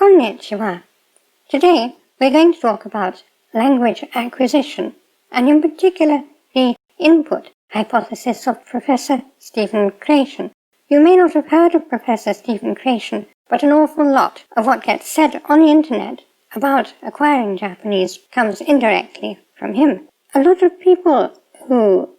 Konnichiwa. Today we're going to talk about language acquisition, and in particular the input hypothesis of Professor Stephen Krashen. You may not have heard of Professor Stephen Krashen, but an awful lot of what gets said on the internet about acquiring Japanese comes indirectly from him. A lot of people who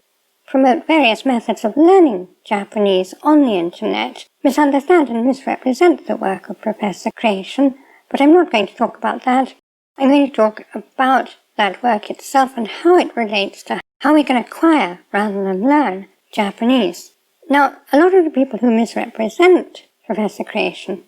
promote various methods of learning Japanese on the internet misunderstand and misrepresent the work of Professor Krashen, but I'm not going to talk about that. I'm going to talk about that work itself and how it relates to how we can acquire rather than learn Japanese. Now, a lot of the people who misrepresent Professor Krashen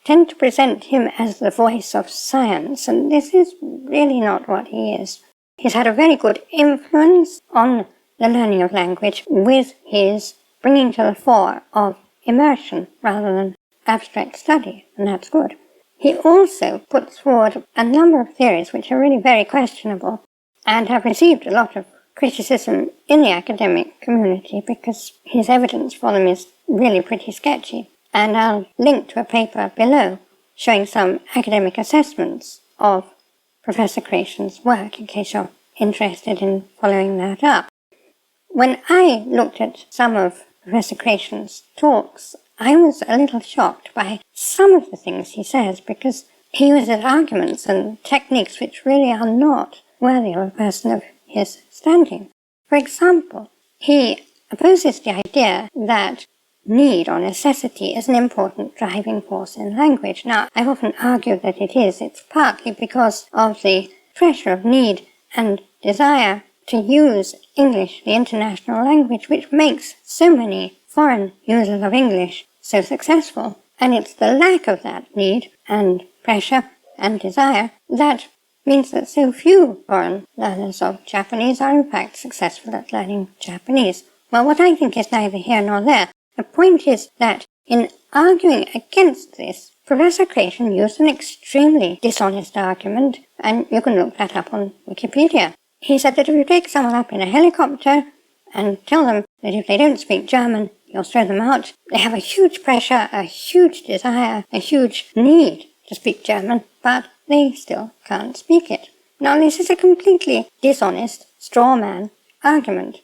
tend to present him as the voice of science, and this is really not what he is. He's had a very good influence on the learning of language with his bringing to the fore of immersion rather than abstract study, and that's good. He also puts forward a number of theories which are really very questionable and have received a lot of criticism in the academic community because his evidence for them is really pretty sketchy. And I'll link to a paper below showing some academic assessments of Professor Krashen's work in case you're interested in following that up. When I looked at some of Professor Krashen's talks, I was a little shocked by some of the things he says because he uses arguments and techniques which really are not worthy of a person of his standing. For example, he opposes the idea that need or necessity is an important driving force in language. Now, I've often argued that it is. It's partly because of the pressure of need and desire to use English, the international language, which makes so many foreign users of English so successful. And it's the lack of that need and pressure and desire that means that so few foreign learners of Japanese are in fact successful at learning Japanese. Well, what I think is neither here nor there. The point is that in arguing against this, Professor Krashen used an extremely dishonest argument, and you can look that up on Wikipedia. He said that if you take someone up in a helicopter and tell them that if they don't speak German, you'll throw them out, they have a huge pressure, a huge desire, a huge need to speak German, but they still can't speak it. Now, this is a completely dishonest, straw man argument.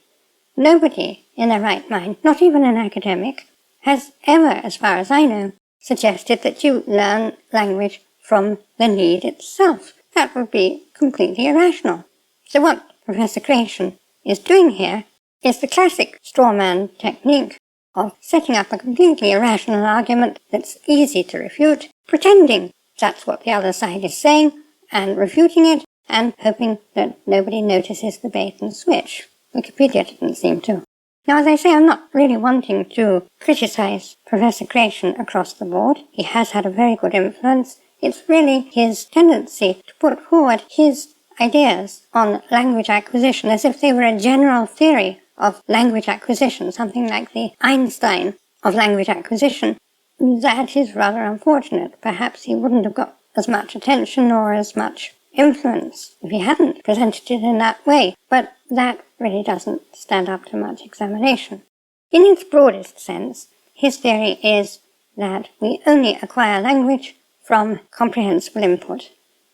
Nobody in their right mind, not even an academic, has ever, as far as I know, suggested that you learn language from the need itself. That would be completely irrational. So what Professor Krashen is doing here is the classic straw man technique of setting up a completely irrational argument that's easy to refute, pretending that's what the other side is saying, and refuting it, and hoping that nobody notices the bait and switch. Wikipedia didn't seem to. Now, as I say, I'm not really wanting to criticize Professor Krashen across the board. He has had a very good influence. It's really his tendency to put forward his ideas on language acquisition as if they were a general theory of language acquisition, something like the Einstein of language acquisition. That is rather unfortunate. Perhaps he wouldn't have got as much attention or as much influence if he hadn't presented it in that way, but that really doesn't stand up to much examination. In its broadest sense, his theory is that we only acquire language from comprehensible input,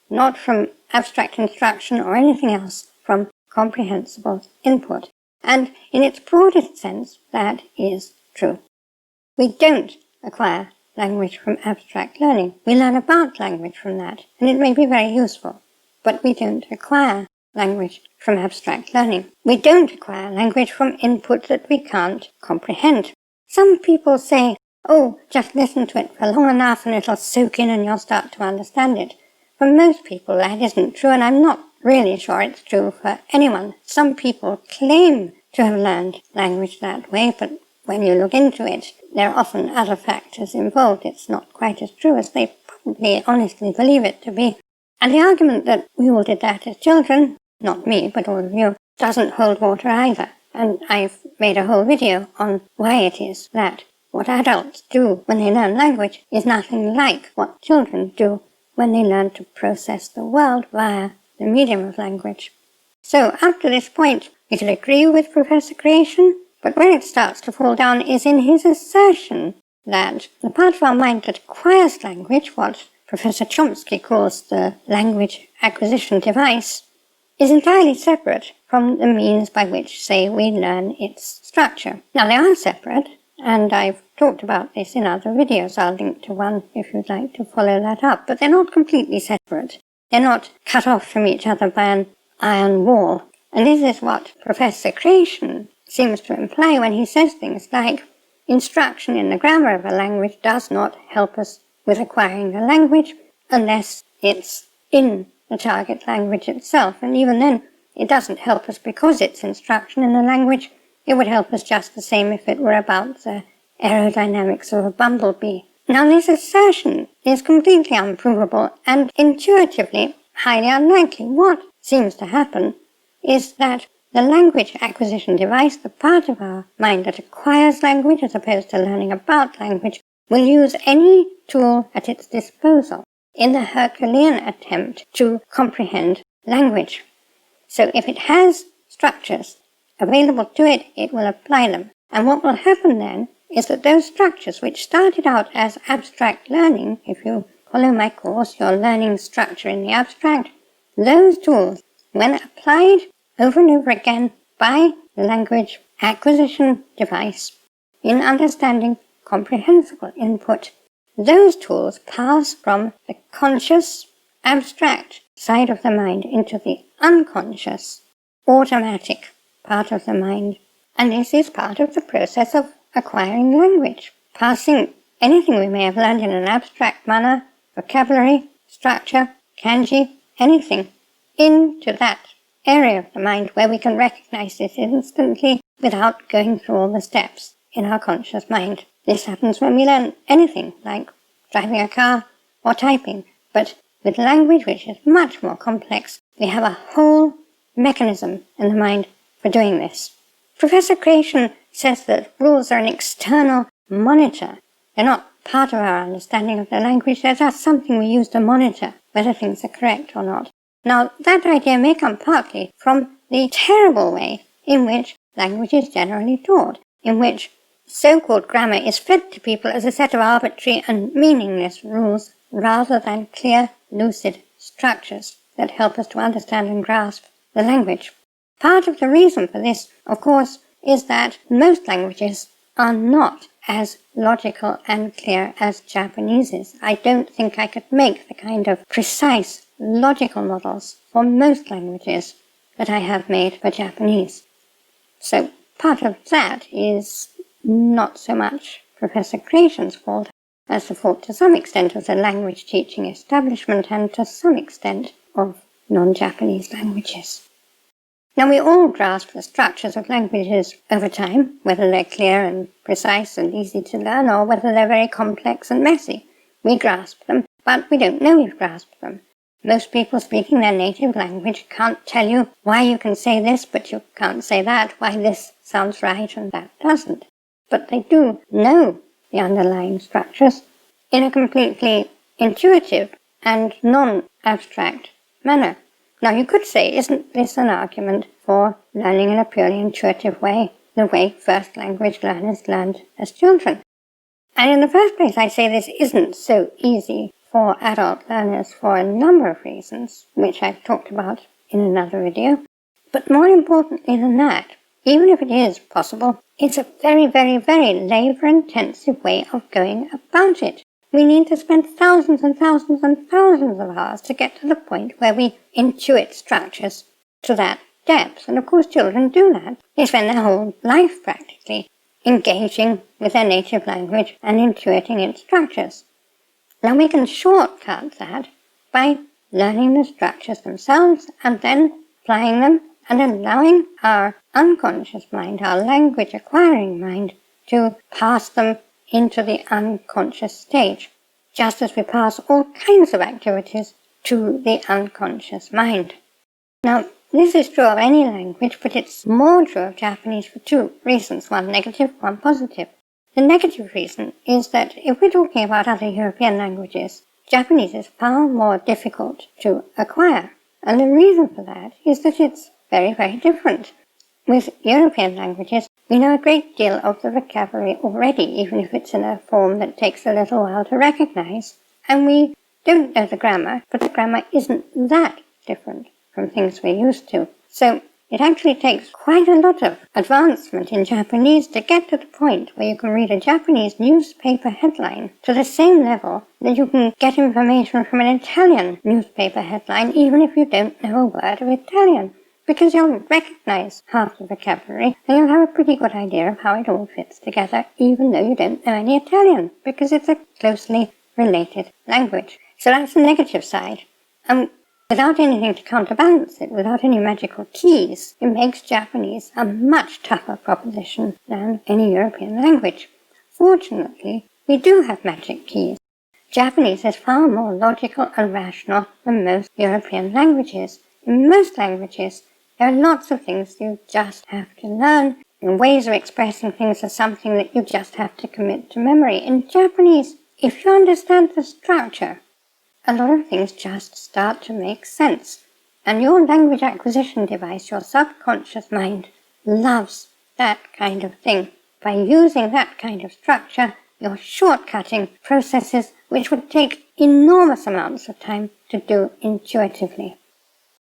not from abstract instruction or anything else, from comprehensible input. And in its broadest sense, that is true. We don't acquire language from abstract learning. We learn about language from that, and it may be very useful. But we don't acquire language from abstract learning. We don't acquire language from input that we can't comprehend. Some people say, oh, just listen to it for long enough and it'll soak in and you'll start to understand it. For most people that isn't true, and I'm not really sure it's true for anyone. Some people claim to have learned language that way, but when you look into it, there are often other factors involved. It's not quite as true as they probably honestly believe it to be. And the argument that we all did that as children, not me, but all of you, doesn't hold water either. And I've made a whole video on why it is that what adults do when they learn language is nothing like what children do when they learn to process the world via the medium of language. So up to this point, we could agree with Professor Krashen, but where it starts to fall down is in his assertion that the part of our mind that acquires language, what Professor Chomsky calls the language acquisition device, is entirely separate from the means by which, say, we learn its structure. Now, they are separate, and I've talked about this in other videos. I'll link to one if you'd like to follow that up. But they're not completely separate. They're not cut off from each other by an iron wall. And this is what Professor Creation seems to imply when he says things like, instruction in the grammar of a language does not help us with acquiring a language unless it's in the target language itself. And even then, it doesn't help us because it's instruction in the language. It would help us just the same if it were about the aerodynamics of a bumblebee. Now, this assertion is completely unprovable and intuitively highly unlikely. What seems to happen is that the language acquisition device, the part of our mind that acquires language as opposed to learning about language, will use any tool at its disposal in the Herculean attempt to comprehend language. So if it has structures available to it, it will apply them. And what will happen then is that those structures which started out as abstract learning, if you follow my course, you're learning structure in the abstract, those tools, when applied over and over again by the language acquisition device in understanding comprehensible input, those tools pass from the conscious, abstract side of the mind into the unconscious, automatic part of the mind. And this is part of the process of acquiring language, passing anything we may have learned in an abstract manner, vocabulary, structure, kanji, anything, into that area of the mind where we can recognize this instantly without going through all the steps in our conscious mind. This happens when we learn anything, like driving a car or typing, but with language, which is much more complex, we have a whole mechanism in the mind for doing this. Professor Creation says that rules are an external monitor. They're not part of our understanding of the language. They're just something we use to monitor whether things are correct or not. Now, that idea may come partly from the terrible way in which language is generally taught, in which so-called grammar is fed to people as a set of arbitrary and meaningless rules rather than clear, lucid structures that help us to understand and grasp the language. Part of the reason for this, of course, is that most languages are not as logical and clear as Japanese is. I don't think I could make the kind of precise logical models for most languages that I have made for Japanese. So part of that is not so much Professor Creation's fault as the fault to some extent of the language teaching establishment and to some extent of non-Japanese languages. Now, we all grasp the structures of languages over time, whether they're clear and precise and easy to learn or whether they're very complex and messy. We grasp them, but we don't know we've grasped them. Most people speaking their native language can't tell you why you can say this, but you can't say that, why this sounds right and that doesn't. But they do know the underlying structures in a completely intuitive and non-abstract manner. Now, you could say, isn't this an argument for learning in a purely intuitive way, the way first language learners learned as children? And in the first place, I say this isn't so easy for adult learners for a number of reasons, which I've talked about in another video. But more importantly than that, even if it is possible, it's a very, very, very labor-intensive way of going about it. We need to spend thousands and thousands and thousands of hours to get to the point where we intuit structures to that depth. And of course children do that. They spend their whole life practically engaging with their native language and intuiting its structures. Now we can shortcut that by learning the structures themselves and then applying them and allowing our unconscious mind, our language acquiring mind, to pass them into the unconscious stage, just as we pass all kinds of activities to the unconscious mind. Now, this is true of any language, but it's more true of Japanese for two reasons, one negative, one positive. The negative reason is that if we're talking about other European languages, Japanese is far more difficult to acquire. And the reason for that is that it's very, very different. With European languages, we know a great deal of the vocabulary already, even if it's in a form that takes a little while to recognize. And we don't know the grammar, but the grammar isn't that different from things we're used to. So it actually takes quite a lot of advancement in Japanese to get to the point where you can read a Japanese newspaper headline to the same level that you can get information from an Italian newspaper headline, even if you don't know a word of Italian, because you'll recognize half the vocabulary and you'll have a pretty good idea of how it all fits together, even though you don't know any Italian, because it's a closely related language. So that's the negative side. Without anything to counterbalance it, without any magical keys, it makes Japanese a much tougher proposition than any European language. Fortunately, we do have magic keys. Japanese is far more logical and rational than most European languages. In most languages, there are lots of things you just have to learn, and ways of expressing things are something that you just have to commit to memory. In Japanese, if you understand the structure, a lot of things just start to make sense. And your language acquisition device, your subconscious mind, loves that kind of thing. By using that kind of structure, you're shortcutting processes which would take enormous amounts of time to do intuitively.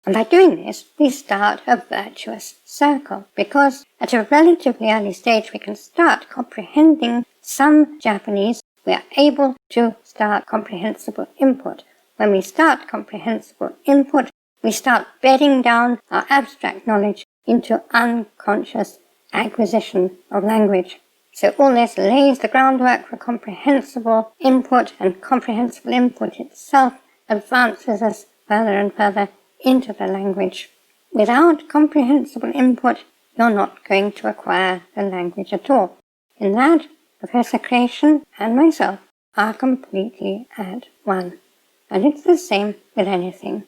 And by doing this, we start a virtuous circle, because at a relatively early stage we can start comprehending some Japanese. We are able to start comprehensible input. When we start comprehensible input, we start bedding down our abstract knowledge into unconscious acquisition of language. So all this lays the groundwork for comprehensible input, and comprehensible input itself advances us further and further into the language. Without comprehensible input, you're not going to acquire the language at all. In that, Professor Creation and myself are completely at one. And it's the same with anything.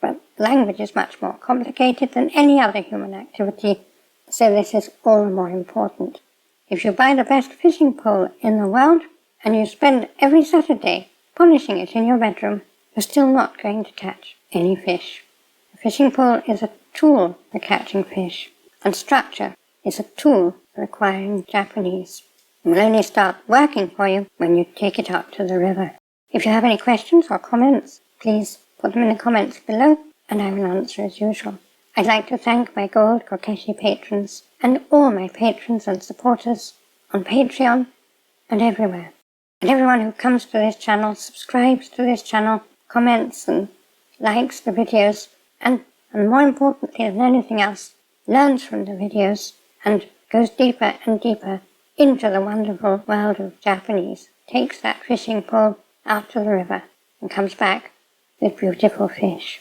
But language is much more complicated than any other human activity, so this is all the more important. If you buy the best fishing pole in the world, and you spend every Saturday polishing it in your bedroom, you're still not going to catch any fish. A fishing pole is a tool for catching fish, and structure is a tool for acquiring Japanese. It will only start working for you when you take it out to the river. If you have any questions or comments, please put them in the comments below, and I will answer as usual. I'd like to thank my Gold Kokeshi patrons and all my patrons and supporters on Patreon and everywhere. And everyone who comes to this channel, subscribes to this channel, comments and likes the videos, and more importantly than anything else, learns from the videos and goes deeper and deeper into the wonderful world of Japanese, takes that fishing pole out to the river and comes back with beautiful fish.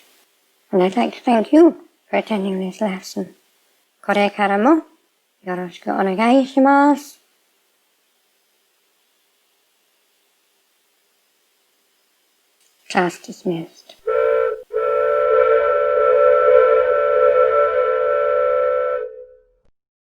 And I'd like to thank you for attending this lesson. これからもよろしくお願いします。Class dismissed.